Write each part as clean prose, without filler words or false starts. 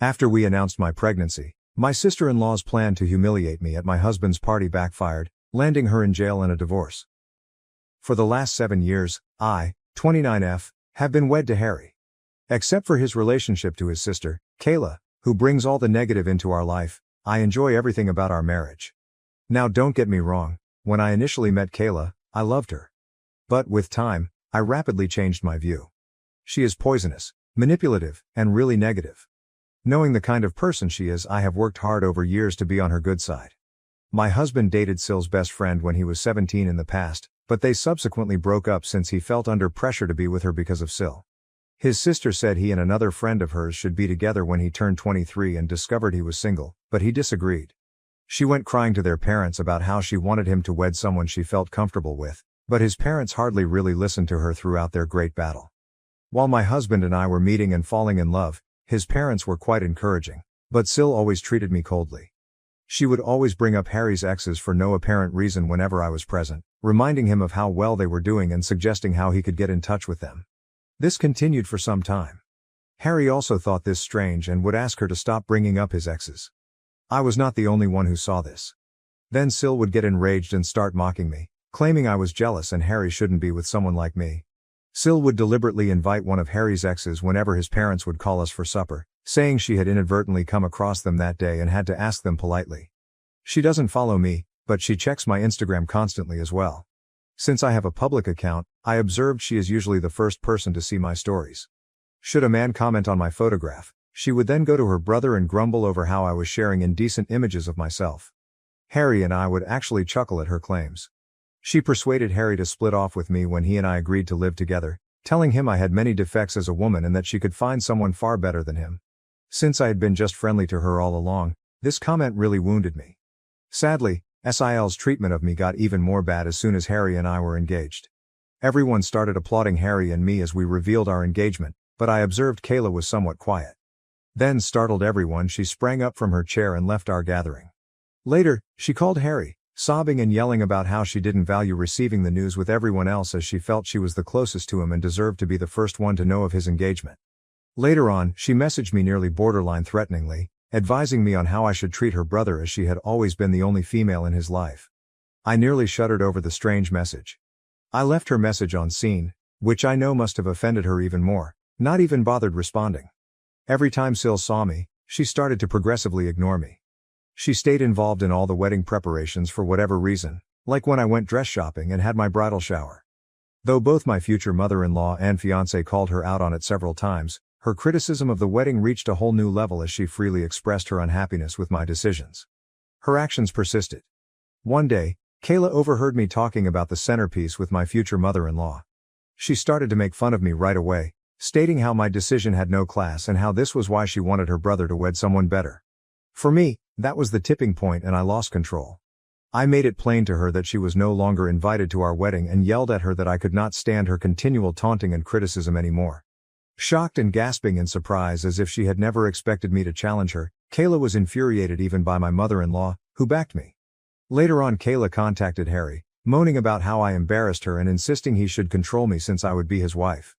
After we announced my pregnancy, my sister-in-law's plan to humiliate me at my husband's party backfired, landing her in jail and a divorce. For the last 7 years, I, 29F, have been wed to Harry. Except for his relationship to his sister, Kayla, who brings all the negative into our life, I enjoy everything about our marriage. Now don't get me wrong, when I initially met Kayla, I loved her. But with time, I rapidly changed my view. She is poisonous, manipulative, and really negative. Knowing the kind of person she is, I have worked hard over years to be on her good side. My husband dated Syl's best friend when he was 17 in the past, but they subsequently broke up since he felt under pressure to be with her because of Syl. His sister said he and another friend of hers should be together when he turned 23 and discovered he was single, but he disagreed. She went crying to their parents about how she wanted him to wed someone she felt comfortable with, but his parents hardly really listened to her throughout their great battle. While my husband and I were meeting and falling in love, his parents were quite encouraging, but Syl always treated me coldly. She would always bring up Harry's exes for no apparent reason whenever I was present, reminding him of how well they were doing and suggesting how he could get in touch with them. This continued for some time. Harry also thought this strange and would ask her to stop bringing up his exes. I was not the only one who saw this. Then Syl would get enraged and start mocking me, claiming I was jealous and Harry shouldn't be with someone like me. Syl would deliberately invite one of Harry's exes whenever his parents would call us for supper, saying she had inadvertently come across them that day and had to ask them politely. She doesn't follow me, but she checks my Instagram constantly as well. Since I have a public account, I observed she is usually the first person to see my stories. Should a man comment on my photograph, she would then go to her brother and grumble over how I was sharing indecent images of myself. Harry and I would actually chuckle at her claims. She persuaded Harry to split off with me when he and I agreed to live together, telling him I had many defects as a woman and that she could find someone far better than him. Since I had been just friendly to her all along, this comment really wounded me. Sadly, Syl's treatment of me got even more bad as soon as Harry and I were engaged. Everyone started applauding Harry and me as we revealed our engagement, but I observed Kayla was somewhat quiet. Then, startled everyone, she sprang up from her chair and left our gathering. Later, she called Harry, sobbing and yelling about how she didn't value receiving the news with everyone else as she felt she was the closest to him and deserved to be the first one to know of his engagement. Later on, she messaged me nearly borderline threateningly, advising me on how I should treat her brother as she had always been the only female in his life. I nearly shuddered over the strange message. I left her message on scene, which I know must have offended her even more, not even bothered responding. Every time Syl saw me, she started to progressively ignore me. She stayed involved in all the wedding preparations for whatever reason, like when I went dress shopping and had my bridal shower. Though both my future mother-in-law and fiancé called her out on it several times, her criticism of the wedding reached a whole new level as she freely expressed her unhappiness with my decisions. Her actions persisted. One day, Kayla overheard me talking about the centerpiece with my future mother-in-law. She started to make fun of me right away, stating how my decision had no class and how this was why she wanted her brother to wed someone better. For me, that was the tipping point and I lost control. I made it plain to her that she was no longer invited to our wedding and yelled at her that I could not stand her continual taunting and criticism anymore. Shocked and gasping in surprise as if she had never expected me to challenge her, Kayla was infuriated even by my mother-in-law, who backed me. Later on, Kayla contacted Harry, moaning about how I embarrassed her and insisting he should control me since I would be his wife.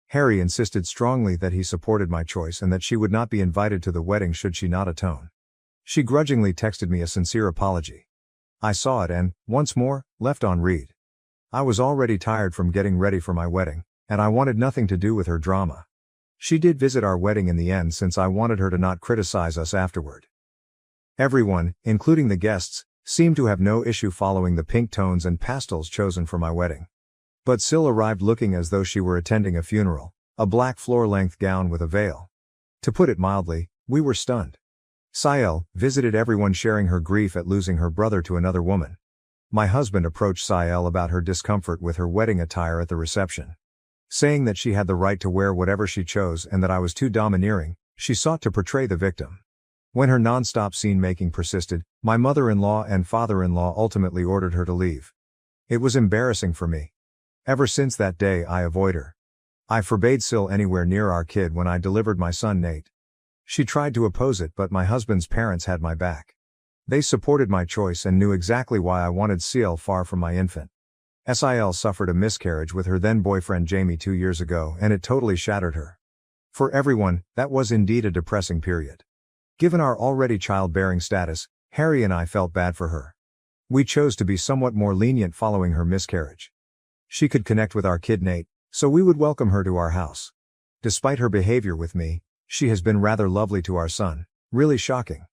Harry insisted strongly that he supported my choice and that she would not be invited to the wedding should she not atone. She grudgingly texted me a sincere apology. I saw it and, once more, left on read. I was already tired from getting ready for my wedding, and I wanted nothing to do with her drama. She did visit our wedding in the end since I wanted her to not criticize us afterward. Everyone, including the guests, seemed to have no issue following the pink tones and pastels chosen for my wedding. But Syl arrived looking as though she were attending a funeral, a black floor-length gown with a veil. To put it mildly, we were stunned. Syl visited everyone sharing her grief at losing her brother to another woman. My husband approached Syl about her discomfort with her wedding attire at the reception. Saying that she had the right to wear whatever she chose and that I was too domineering, she sought to portray the victim. When her non-stop scene-making persisted, my mother-in-law and father-in-law ultimately ordered her to leave. It was embarrassing for me. Ever since that day I avoid her. I forbade Syl anywhere near our kid when I delivered my son Nate. She tried to oppose it but my husband's parents had my back. They supported my choice and knew exactly why I wanted Syl far from my infant. Syl suffered a miscarriage with her then-boyfriend Jamie 2 years ago and it totally shattered her. For everyone, that was indeed a depressing period. Given our already childbearing status, Harry and I felt bad for her. We chose to be somewhat more lenient following her miscarriage. She could connect with our kid Nate, so we would welcome her to our house. Despite her behavior with me, she has been rather lovely to our son, really shocking.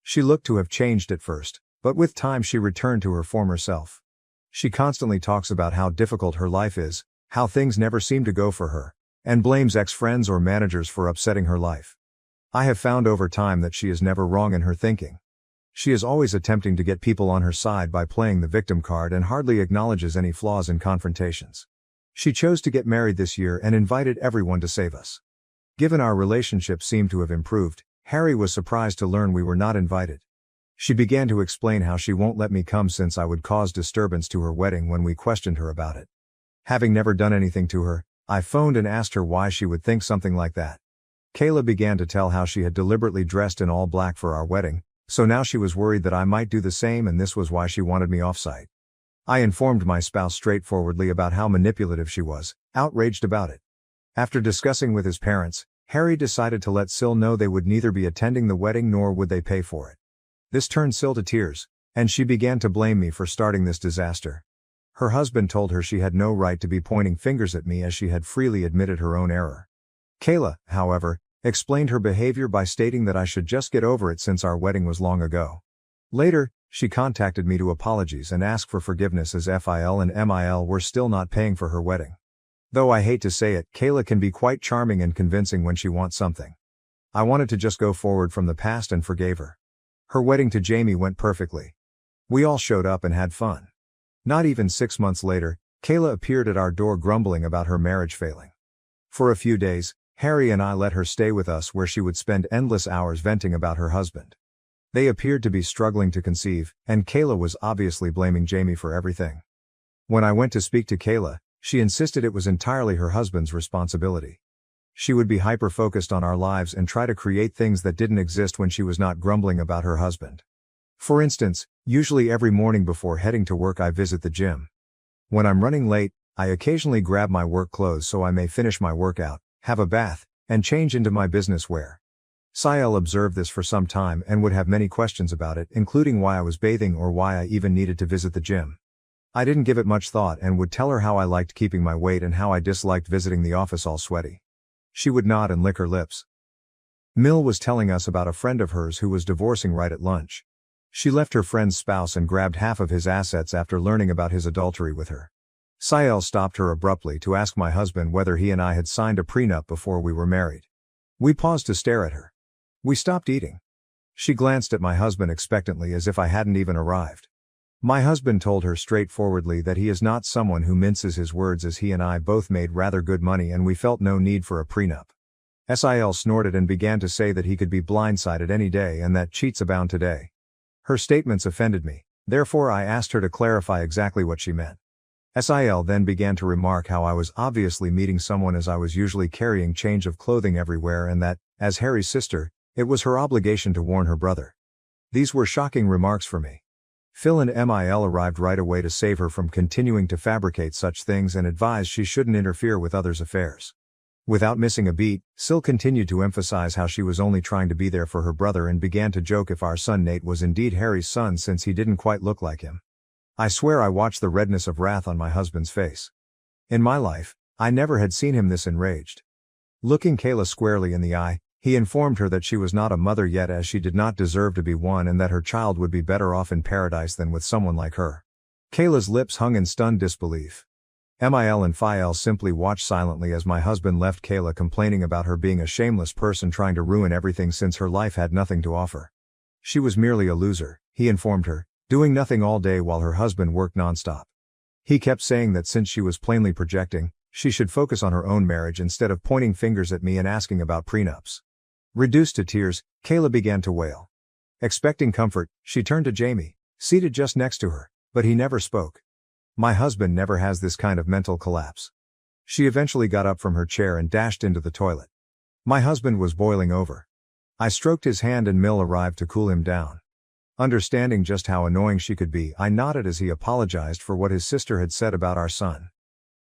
She looked to have changed at first, but with time she returned to her former self. She constantly talks about how difficult her life is, how things never seem to go for her, and blames ex-friends or managers for upsetting her life. I have found over time that she is never wrong in her thinking. She is always attempting to get people on her side by playing the victim card and hardly acknowledges any flaws in confrontations. She chose to get married this year and invited everyone to save us. Given our relationship seemed to have improved, Harry was surprised to learn we were not invited. She began to explain how she won't let me come since I would cause disturbance to her wedding when we questioned her about it. Having never done anything to her, I phoned and asked her why she would think something like that. Kayla began to tell how she had deliberately dressed in all black for our wedding, so now she was worried that I might do the same and this was why she wanted me off-site. I informed my spouse straightforwardly about how manipulative she was, outraged about it. After discussing with his parents, Harry decided to let Sil know they would neither be attending the wedding nor would they pay for it. This turned Sil to tears, and she began to blame me for starting this disaster. Her husband told her she had no right to be pointing fingers at me as she had freely admitted her own error. Kayla, however, explained her behavior by stating that I should just get over it since our wedding was long ago. Later, she contacted me to apologize and ask for forgiveness as FIL and MIL were still not paying for her wedding. Though I hate to say it, Kayla can be quite charming and convincing when she wants something. I wanted to just go forward from the past and forgave her. Her wedding to Jamie went perfectly. We all showed up and had fun. Not even 6 months later, Kayla appeared at our door grumbling about her marriage failing. For a few days, Harry and I let her stay with us where she would spend endless hours venting about her husband. They appeared to be struggling to conceive, and Kayla was obviously blaming Jamie for everything. When I went to speak to Kayla, she insisted it was entirely her husband's responsibility. She would be hyper-focused on our lives and try to create things that didn't exist when she was not grumbling about her husband. For instance, usually every morning before heading to work I visit the gym. When I'm running late, I occasionally grab my work clothes so I may finish my workout, have a bath, and change into my business wear. Sael observed this for some time and would have many questions about it, including why I was bathing or why I even needed to visit the gym. I didn't give it much thought and would tell her how I liked keeping my weight and how I disliked visiting the office all sweaty. She would nod and lick her lips. Mill was telling us about a friend of hers who was divorcing right at lunch. She left her friend's spouse and grabbed half of his assets after learning about his adultery with her. Sael stopped her abruptly to ask my husband whether he and I had signed a prenup before we were married. We paused to stare at her. We stopped eating. She glanced at my husband expectantly as if I hadn't even arrived. My husband told her straightforwardly that he is not someone who minces his words as he and I both made rather good money and we felt no need for a prenup. Sil snorted and began to say that he could be blindsided any day and that cheats abound today. Her statements offended me, therefore I asked her to clarify exactly what she meant. Sil then began to remark how I was obviously meeting someone as I was usually carrying change of clothing everywhere and that, as Harry's sister, it was her obligation to warn her brother. These were shocking remarks for me. Phil and MIL arrived right away to save her from continuing to fabricate such things and advised she shouldn't interfere with others' affairs. Without missing a beat, Sil continued to emphasize how she was only trying to be there for her brother and began to joke if our son Nate was indeed Harry's son since he didn't quite look like him. I swear I watched the redness of wrath on my husband's face. In my life, I never had seen him this enraged. Looking Kayla squarely in the eye, he informed her that she was not a mother yet as she did not deserve to be one and that her child would be better off in paradise than with someone like her. Kayla's lips hung in stunned disbelief. MIL and Phil simply watched silently as my husband left Kayla complaining about her being a shameless person trying to ruin everything since her life had nothing to offer. She was merely a loser, he informed her, doing nothing all day while her husband worked nonstop. He kept saying that since she was plainly projecting, she should focus on her own marriage instead of pointing fingers at me and asking about prenups. Reduced to tears, Kayla began to wail. Expecting comfort, she turned to Jamie, seated just next to her, but he never spoke. My husband never has this kind of mental collapse. She eventually got up from her chair and dashed into the toilet. My husband was boiling over. I stroked his hand and Mill arrived to cool him down. Understanding just how annoying she could be, I nodded as he apologized for what his sister had said about our son.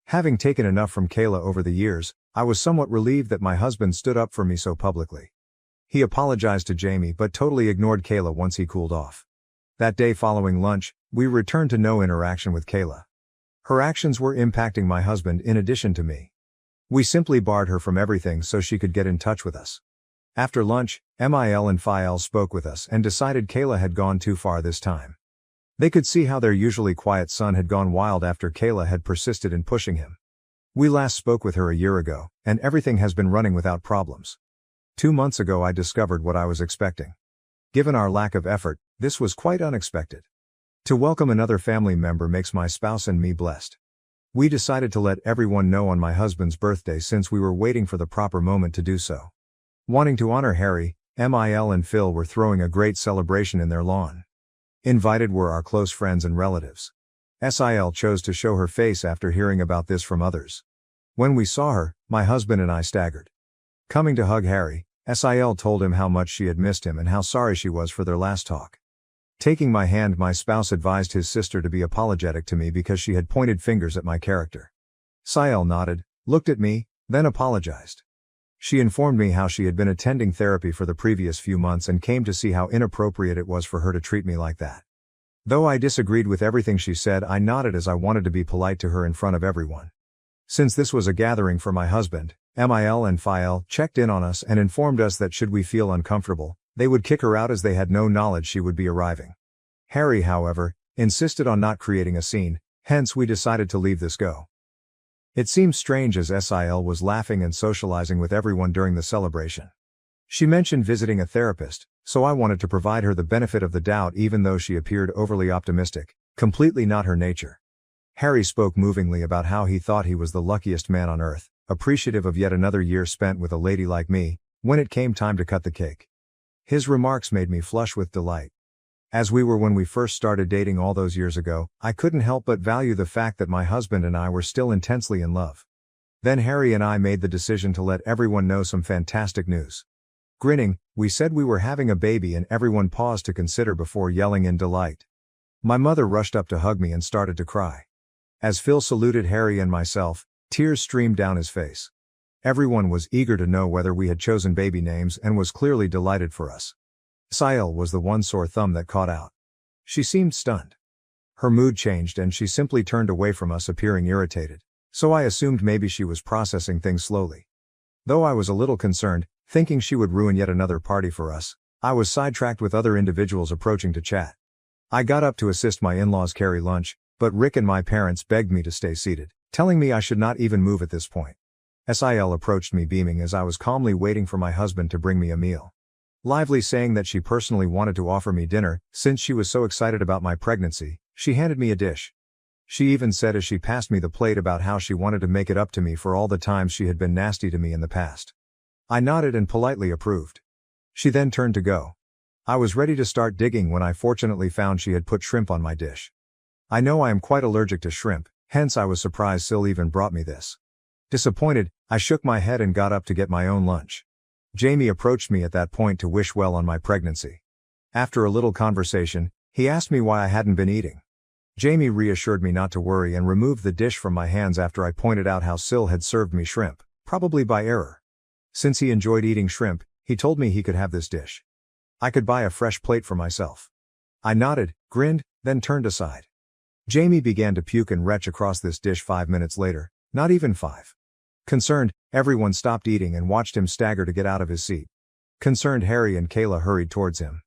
Having taken enough from Kayla over the years, I was somewhat relieved that my husband stood up for me so publicly. He apologized to Jamie but totally ignored Kayla once he cooled off. That day following lunch, we returned to no interaction with Kayla. Her actions were impacting my husband in addition to me. We simply barred her from everything so she could get in touch with us. After lunch, Mil and Phil spoke with us and decided Kayla had gone too far this time. They could see how their usually quiet son had gone wild after Kayla had persisted in pushing him. We last spoke with her a year ago, and everything has been running without problems. 2 months ago I discovered what I was expecting. Given our lack of effort, this was quite unexpected. To welcome another family member makes my spouse and me blessed. We decided to let everyone know on my husband's birthday since we were waiting for the proper moment to do so. Wanting to honor Harry, Mil and Phil were throwing a great celebration in their lawn. Invited were our close friends and relatives. Sil chose to show her face after hearing about this from others. When we saw her, my husband and I staggered. Coming to hug Harry, Sil told him how much she had missed him and how sorry she was for their last talk. Taking my hand, my spouse advised his sister to be apologetic to me because she had pointed fingers at my character. Sil nodded, looked at me, then apologized. She informed me how she had been attending therapy for the previous few months and came to see how inappropriate it was for her to treat me like that. Though I disagreed with everything she said, I nodded as I wanted to be polite to her in front of everyone. Since this was a gathering for my husband, Mil and Phil checked in on us and informed us that should we feel uncomfortable, they would kick her out as they had no knowledge she would be arriving. Harry, however, insisted on not creating a scene, hence we decided to leave this go. It seemed strange as Sil was laughing and socializing with everyone during the celebration. She mentioned visiting a therapist, so I wanted to provide her the benefit of the doubt even though she appeared overly optimistic, completely not her nature. Harry spoke movingly about how he thought he was the luckiest man on earth, appreciative of yet another year spent with a lady like me, when it came time to cut the cake. His remarks made me flush with delight. As we were when we first started dating all those years ago, I couldn't help but value the fact that my husband and I were still intensely in love. Then Harry and I made the decision to let everyone know some fantastic news. Grinning, we said we were having a baby and everyone paused to consider before yelling in delight. My mother rushed up to hug me and started to cry. As Phil saluted Harry and myself, tears streamed down his face. Everyone was eager to know whether we had chosen baby names and was clearly delighted for us. Sil was the one sore thumb that caught out. She seemed stunned. Her mood changed and she simply turned away from us, appearing irritated, so I assumed maybe she was processing things slowly. Though I was a little concerned, thinking she would ruin yet another party for us, I was sidetracked with other individuals approaching to chat. I got up to assist my in-laws carry lunch, but Rick and my parents begged me to stay seated, telling me I should not even move at this point. Sil approached me beaming as I was calmly waiting for my husband to bring me a meal. Lively saying that she personally wanted to offer me dinner, since she was so excited about my pregnancy, she handed me a dish. She even said as she passed me the plate about how she wanted to make it up to me for all the times she had been nasty to me in the past. I nodded and politely approved. She then turned to go. I was ready to start digging when I fortunately found she had put shrimp on my dish. I know I am quite allergic to shrimp, hence I was surprised Sil even brought me this. Disappointed, I shook my head and got up to get my own lunch. Jamie approached me at that point to wish well on my pregnancy. After a little conversation, he asked me why I hadn't been eating. Jamie reassured me not to worry and removed the dish from my hands after I pointed out how Sil had served me shrimp, probably by error. Since he enjoyed eating shrimp, he told me he could have this dish. I could buy a fresh plate for myself. I nodded, grinned, then turned aside. Jamie began to puke and retch across this dish 5 minutes later, not even 5. Concerned, everyone stopped eating and watched him stagger to get out of his seat. Concerned Harry and Kayla hurried towards him.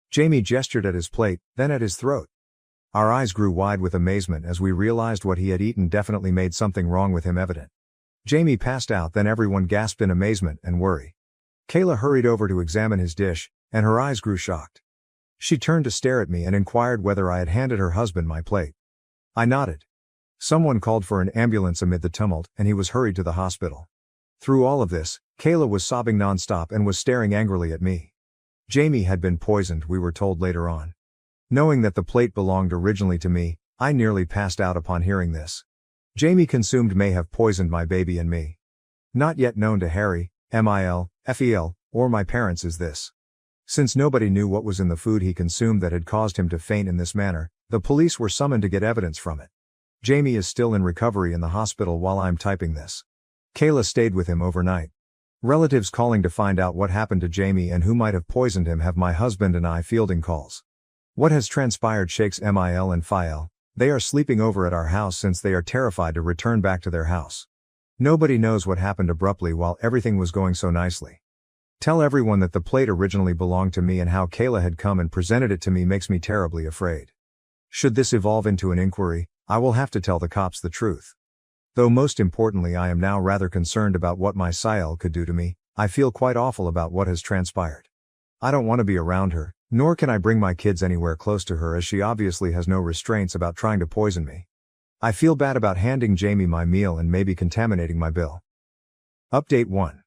Jamie gestured at his plate, then at his throat. Our eyes grew wide with amazement as we realized what he had eaten definitely made something wrong with him evident. Jamie passed out, then everyone gasped in amazement and worry. Kayla hurried over to examine his dish, and her eyes grew shocked. She turned to stare at me and inquired whether I had handed her husband my plate. I nodded. Someone called for an ambulance amid the tumult, and he was hurried to the hospital. Through all of this, Kayla was sobbing nonstop and was staring angrily at me. Jamie had been poisoned, we were told later on. Knowing that the plate belonged originally to me, I nearly passed out upon hearing this. Jamie consumed may have poisoned my baby and me. Not yet known to Harry, Mil, Phil, or my parents is this. Since nobody knew what was in the food he consumed that had caused him to faint in this manner, the police were summoned to get evidence from it. Jamie is still in recovery in the hospital while I'm typing this. Kayla stayed with him overnight. Relatives calling to find out what happened to Jamie and who might have poisoned him have my husband and I fielding calls. What has transpired shakes Mil and Phil. They are sleeping over at our house since they are terrified to return back to their house. Nobody knows what happened abruptly while everything was going so nicely. Tell everyone that the plate originally belonged to me and how Kayla had come and presented it to me makes me terribly afraid. Should this evolve into an inquiry, I will have to tell the cops the truth. Though most importantly I am now rather concerned about what my Sil could do to me, I feel quite awful about what has transpired. I don't want to be around her, nor can I bring my kids anywhere close to her as she obviously has no restraints about trying to poison me. I feel bad about handing Jamie my meal and maybe contaminating my bill. Update 1.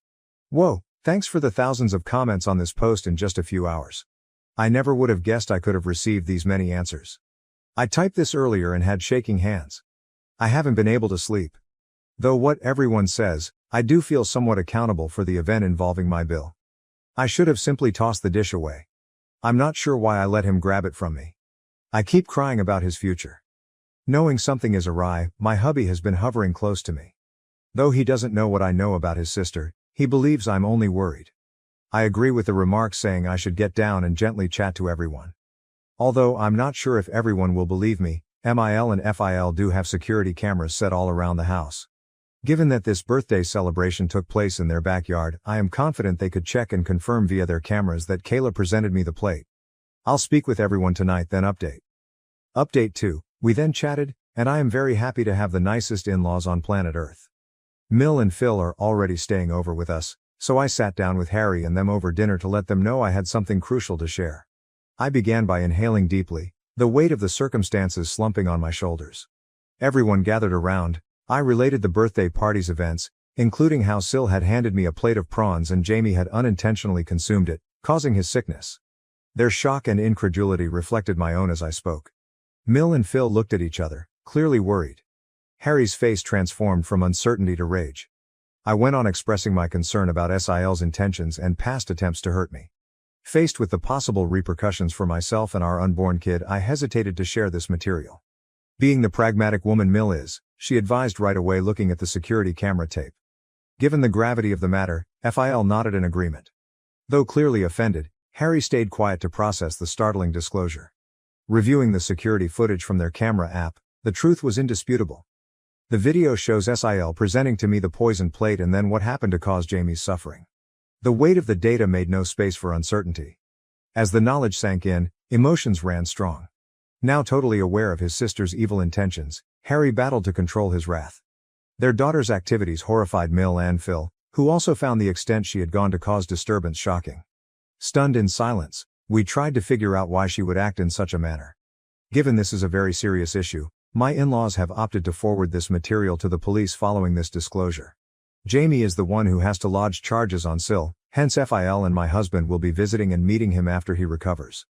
Whoa, thanks for the thousands of comments on this post in just a few hours. I never would have guessed I could have received these many answers. I typed this earlier and had shaking hands. I haven't been able to sleep. Though what everyone says, I do feel somewhat accountable for the event involving my bill. I should have simply tossed the dish away. I'm not sure why I let him grab it from me. I keep crying about his future. Knowing something is awry, my hubby has been hovering close to me. Though he doesn't know what I know about his sister, he believes I'm only worried. I agree with the remarks saying I should get down and gently chat to everyone. Although I'm not sure if everyone will believe me, Mil and Phil do have security cameras set all around the house. Given that this birthday celebration took place in their backyard, I am confident they could check and confirm via their cameras that Kayla presented me the plate. I'll speak with everyone tonight then update. Update 2, we then chatted, and I am very happy to have the nicest in-laws on planet Earth. Mil and Phil are already staying over with us, so I sat down with Harry and them over dinner to let them know I had something crucial to share. I began by inhaling deeply, the weight of the circumstances slumping on my shoulders. Everyone gathered around. I related the birthday party's events, including how Sil had handed me a plate of prawns and Jamie had unintentionally consumed it, causing his sickness. Their shock and incredulity reflected my own as I spoke. Mil and Phil looked at each other, clearly worried. Harry's face transformed from uncertainty to rage. I went on expressing my concern about Sil's intentions and past attempts to hurt me. Faced with the possible repercussions for myself and our unborn kid, I hesitated to share this material. Being the pragmatic woman Mil is, she advised right away looking at the security camera tape. Given the gravity of the matter, Phil nodded in agreement. Though clearly offended, Harry stayed quiet to process the startling disclosure. Reviewing the security footage from their camera app, the truth was indisputable. The video shows Sil presenting to me the poisoned plate and then what happened to cause Jamie's suffering. The weight of the data made no space for uncertainty. As the knowledge sank in, emotions ran strong. Now totally aware of his sister's evil intentions, Harry battled to control his wrath. Their daughter's activities horrified Mil and Phil, who also found the extent she had gone to cause disturbance shocking. Stunned in silence, we tried to figure out why she would act in such a manner. Given this is a very serious issue, my in-laws have opted to forward this material to the police following this disclosure. Jamie is the one who has to lodge charges on Sil, hence Phil and my husband will be visiting and meeting him after he recovers.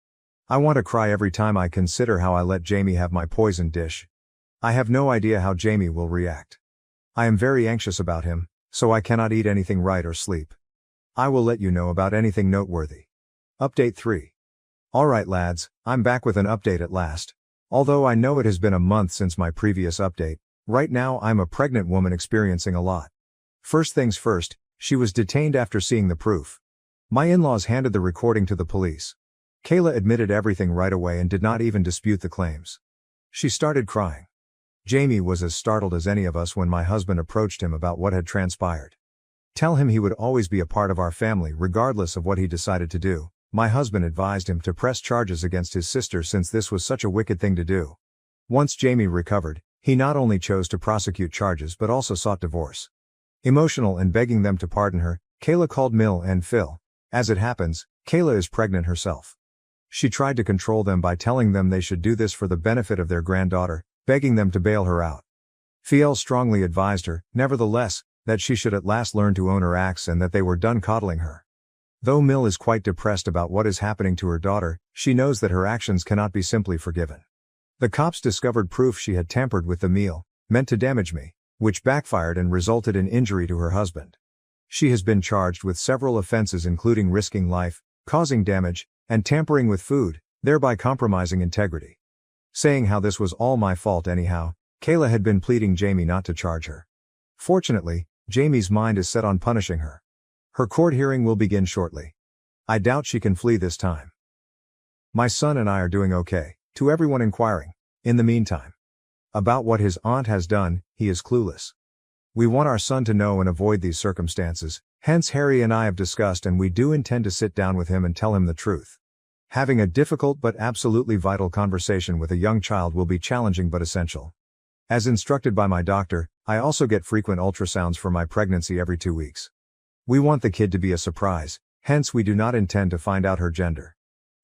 I want to cry every time I consider how I let Jamie have my poisoned dish. I have no idea how Jamie will react. I am very anxious about him, so I cannot eat anything right or sleep. I will let you know about anything noteworthy. Update 3. Alright lads, I'm back with an update at last. Although I know it has been a month since my previous update, right now I'm a pregnant woman experiencing a lot. First things first, she was detained after seeing the proof. My in-laws handed the recording to the police. Kayla admitted everything right away and did not even dispute the claims. She started crying. Jamie was as startled as any of us when my husband approached him about what had transpired. Tell him he would always be a part of our family regardless of what he decided to do. My husband advised him to press charges against his sister since this was such a wicked thing to do. Once Jamie recovered, he not only chose to prosecute charges but also sought divorce. Emotional and begging them to pardon her, Kayla called Mil and Phil. As it happens, Kayla is pregnant herself. She tried to control them by telling them they should do this for the benefit of their granddaughter, begging them to bail her out. Phil strongly advised her, nevertheless, that she should at last learn to own her acts and that they were done coddling her. Though Mil is quite depressed about what is happening to her daughter, she knows that her actions cannot be simply forgiven. The cops discovered proof she had tampered with the meal, meant to damage me, which backfired and resulted in injury to her husband. She has been charged with several offenses including risking life, causing damage, and tampering with food, thereby compromising integrity. Saying how this was all my fault anyhow, Kayla had been pleading Jamie not to charge her. Fortunately, Jamie's mind is set on punishing her. Her court hearing will begin shortly. I doubt she can flee this time. My son and I are doing okay, to everyone inquiring. In the meantime, about what his aunt has done, he is clueless. We want our son to know and avoid these circumstances, hence Harry and I have discussed and we do intend to sit down with him and tell him the truth. Having a difficult but absolutely vital conversation with a young child will be challenging but essential. As instructed by my doctor, I also get frequent ultrasounds for my pregnancy every 2 weeks. We want the kid to be a surprise, hence we do not intend to find out her gender.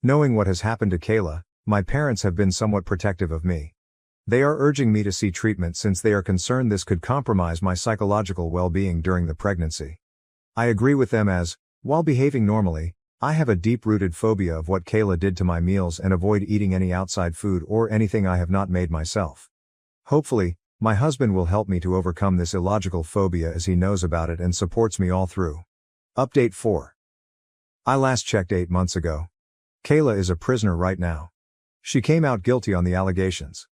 Knowing what has happened to Kayla, my parents have been somewhat protective of me. They are urging me to see treatment since they are concerned this could compromise my psychological well-being during the pregnancy. I agree with them as, while behaving normally, I have a deep-rooted phobia of what Kayla did to my meals and avoid eating any outside food or anything I have not made myself. Hopefully, my husband will help me to overcome this illogical phobia as he knows about it and supports me all through. Update 4. I last checked 8 months ago. Kayla is a prisoner right now. She came out guilty on the allegations.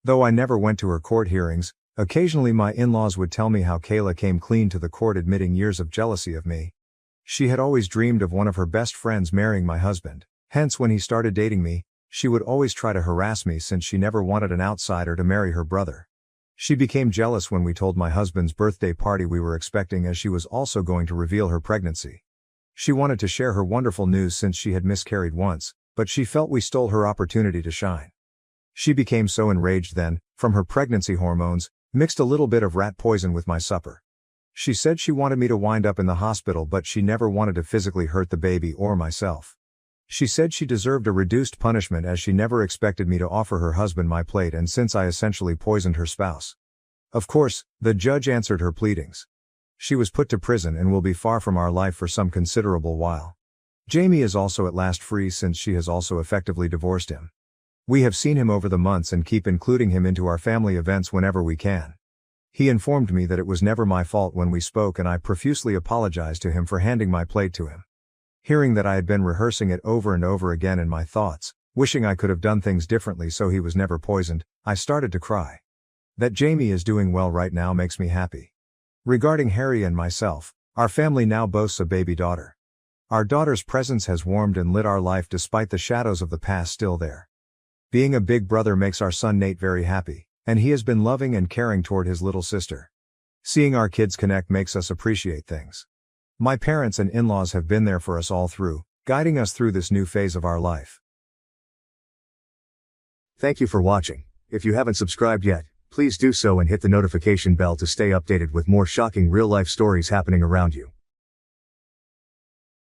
Though I never went to her court hearings, occasionally my in-laws would tell me how Kayla came clean to the court admitting years of jealousy of me. She had always dreamed of one of her best friends marrying my husband, hence when he started dating me, she would always try to harass me since she never wanted an outsider to marry her brother. She became jealous when we told my husband's birthday party we were expecting as she was also going to reveal her pregnancy. She wanted to share her wonderful news since she had miscarried once, but she felt we stole her opportunity to shine. She became so enraged then, from her pregnancy hormones, mixed a little bit of rat poison with my supper. She said she wanted me to wind up in the hospital but she never wanted to physically hurt the baby or myself. She said she deserved a reduced punishment as she never expected me to offer her husband my plate and since I essentially poisoned her spouse. Of course, the judge answered her pleadings. She was put to prison and will be far from our life for some considerable while. Jamie is also at last free since she has also effectively divorced him. We have seen him over the months and keep including him into our family events whenever we can. He informed me that it was never my fault when we spoke and I profusely apologized to him for handing my plate to him. Hearing that I had been rehearsing it over and over again in my thoughts, wishing I could have done things differently so he was never poisoned, I started to cry. That Jamie is doing well right now makes me happy. Regarding Harry and myself, our family now boasts a baby daughter. Our daughter's presence has warmed and lit our life despite the shadows of the past still there. Being a big brother makes our son Nate very happy, and he has been loving and caring toward his little sister. Seeing our kids connect makes us appreciate things. My parents and in-laws have been there for us all through, guiding us through this new phase of our life. Thank you for watching. If you haven't subscribed yet, please do so and hit the notification bell to stay updated with more shocking real-life stories happening around you.